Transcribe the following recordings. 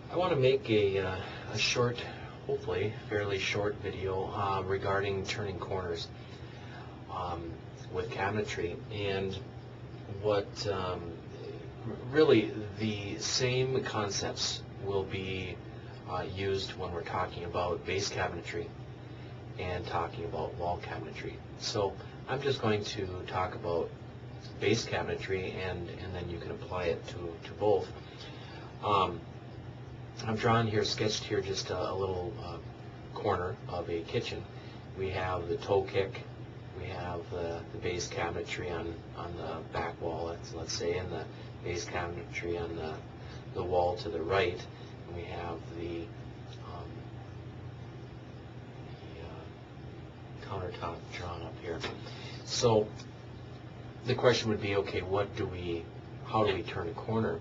I want to make a short, hopefully fairly short video regarding turning corners with cabinetry, and what really the same concepts will be used when we're talking about base cabinetry and talking about wall cabinetry. So I'm just going to talk about base cabinetry, and then you can apply it to both. I've drawn here, sketched here, just a little corner of a kitchen. We have the toe kick, we have the base cabinetry on the back wall, let's say, and the base cabinetry on the wall to the right. And we have the countertop drawn up here. So the question would be, okay, how do we turn a corner?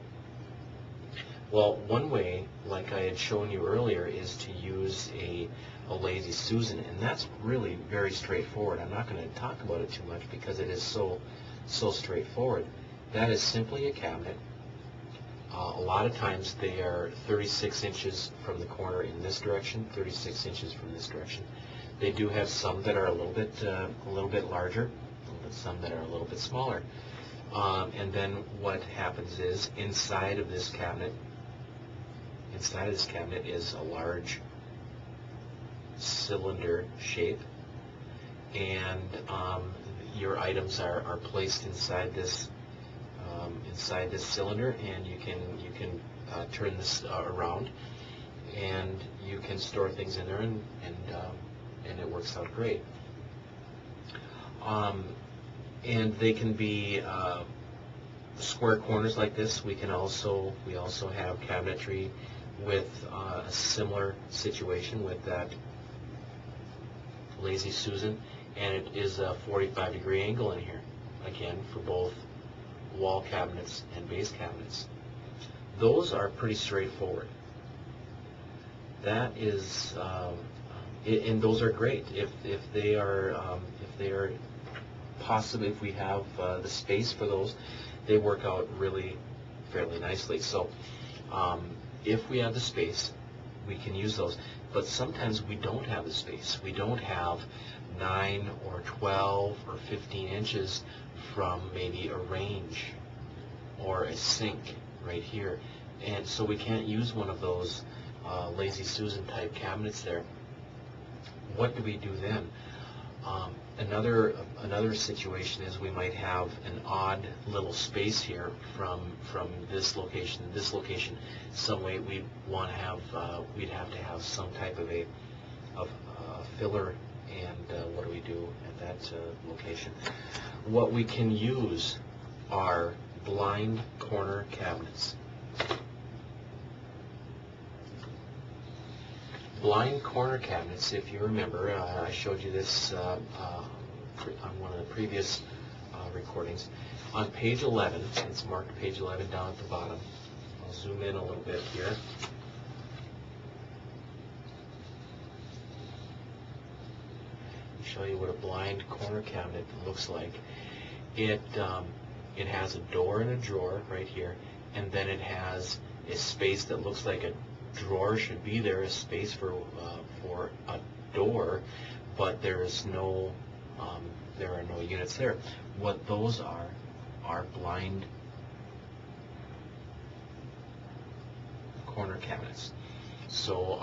Well, one way, like I had shown you earlier, is to use a Lazy Susan, and that's really very straightforward. I'm not going to talk about it too much because it is so straightforward. That is simply a cabinet. A lot of times they are 36 inches from the corner in this direction, 36 inches from this direction. They do have some that are a little bit larger, some that are a little bit smaller. And then what happens is, inside of this cabinet is a large cylinder shape, and your items are placed inside this cylinder, and you can turn this around, and you can store things in there, and it works out great. And they can be square corners like this. We also have cabinetry with a similar situation with that Lazy Susan, and it is a 45-degree angle in here, again, for both wall cabinets and base cabinets. Those are pretty straightforward. That is, and those are great if they are possible. If we have the space for those, they work out really fairly nicely. So if we have the space, we can use those. But sometimes we don't have the space. We don't have 9 or 12 or 15 inches from maybe a range or a sink right here, and so we can't use one of those Lazy Susan type cabinets there. What do we do then? Another situation is we might have an odd little space here from this location to this location. Some way we'd have to have some type of a filler, and what do we do at that location? What we can use are blind corner cabinets. Blind corner cabinets, if you remember, I showed you this on one of the previous recordings. On page 11, it's marked page 11 down at the bottom. I'll zoom in a little bit here. Show you what a blind corner cabinet looks like. It has a door and a drawer right here, and then it has a space that looks like a drawer should be there, a space for a door, but there are no units there. What those are blind corner cabinets. So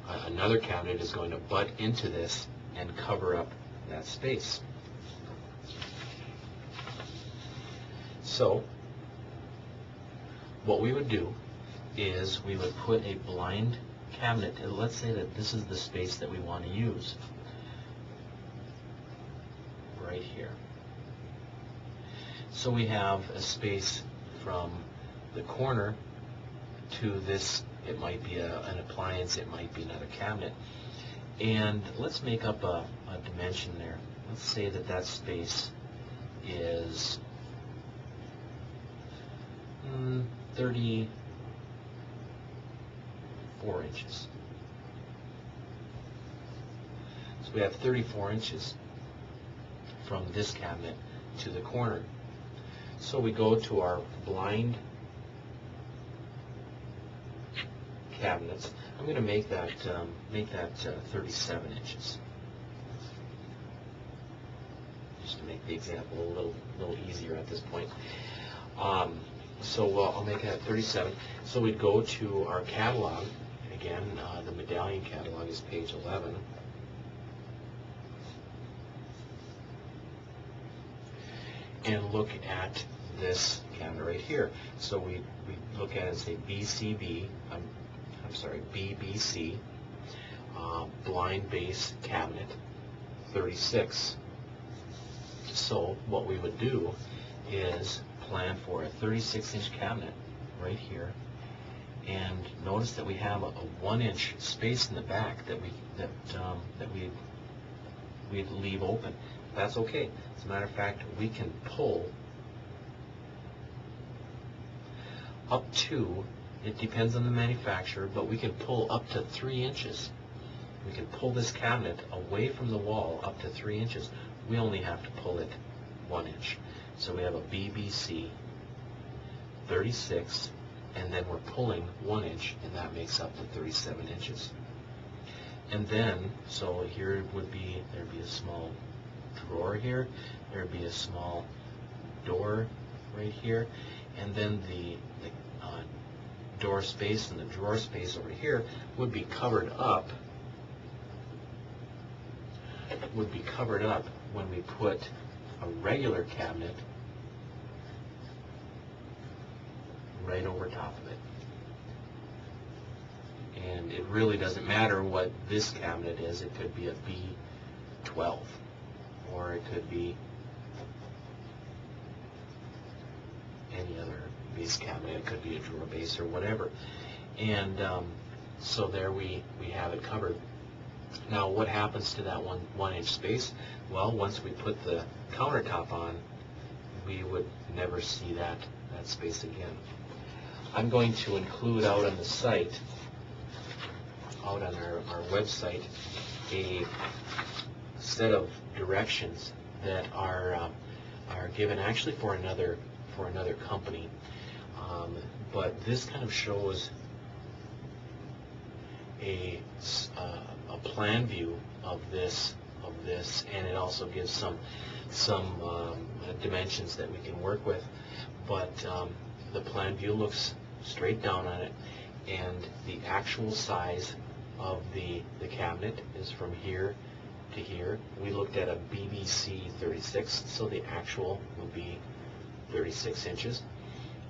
another cabinet is going to butt into this and cover up that space. So what we would do is we would put a blind cabinet, and let's say that this is the space that we want to use, right here. So we have a space from the corner to this. It might be an appliance, it might be another cabinet, and let's make up a dimension there. Let's say that space is 34 inches. So we have 34 inches from this cabinet to the corner. So we go to our blind cabinets. I'm going to make that 37 inches, just to make the example a little easier at this point. So I'll make that 37. So we'd go to our catalog. Again, the medallion catalog is page 11. And look at this cabinet right here. So we look at it and say BBC, blind base cabinet 36. So what we would do is plan for a 36-inch cabinet right here, and notice that we have a 1-inch space in the back that we'd leave open. That's okay. As a matter of fact, we can pull up to, it depends on the manufacturer, but we can pull up to 3 inches. We can pull this cabinet away from the wall up to 3 inches. We only have to pull it 1 inch. So we have a BBC 36, and then we're pulling 1 inch, and that makes up to 37 inches. And then, so here there'd be a small drawer here, there'd be a small door right here, and then the door space and the drawer space over here would be covered up when we put a regular cabinet right over top of it. And it really doesn't matter what this cabinet is. It could be a B12, or it could be any other base cabinet. It could be a drawer base or whatever. And so there we have it covered. Now what happens to that 1 inch space? Well, once we put the countertop on, we would never see that space again. I'm going to include out on the site, out on our website, a set of directions that are given actually for another company, but this kind of shows a plan view of this, and it also gives some dimensions that we can work with. But the plan view looks straight down on it, and the actual size of the cabinet is from here to here. We looked at a BBC 36, so the actual would be 36 inches.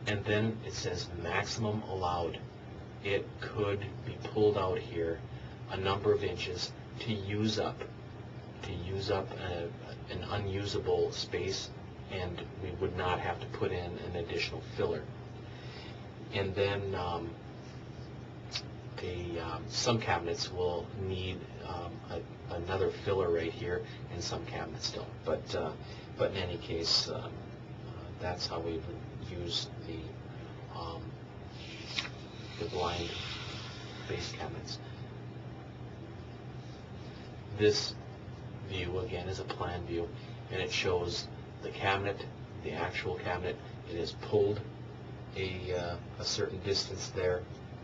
And then it says maximum allowed. It could be pulled out here a number of inches to use up an unusable space, and we would not have to put in an additional filler. And then some cabinets will need another filler right here, and some cabinets don't. But in any case, that's how we would use the blind base cabinets. This view again is a plan view, and it shows the cabinet, the actual cabinet. It is pulled a certain distance there,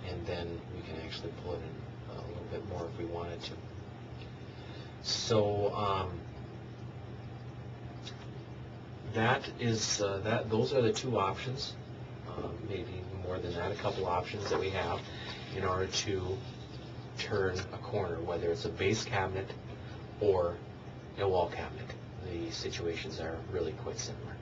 and then we can actually pull it in a little bit more if we wanted to. So those are the two options, maybe more than that, a couple options that we have in order to turn a corner, whether it's a base cabinet or a wall cabinet. The situations are really quite similar.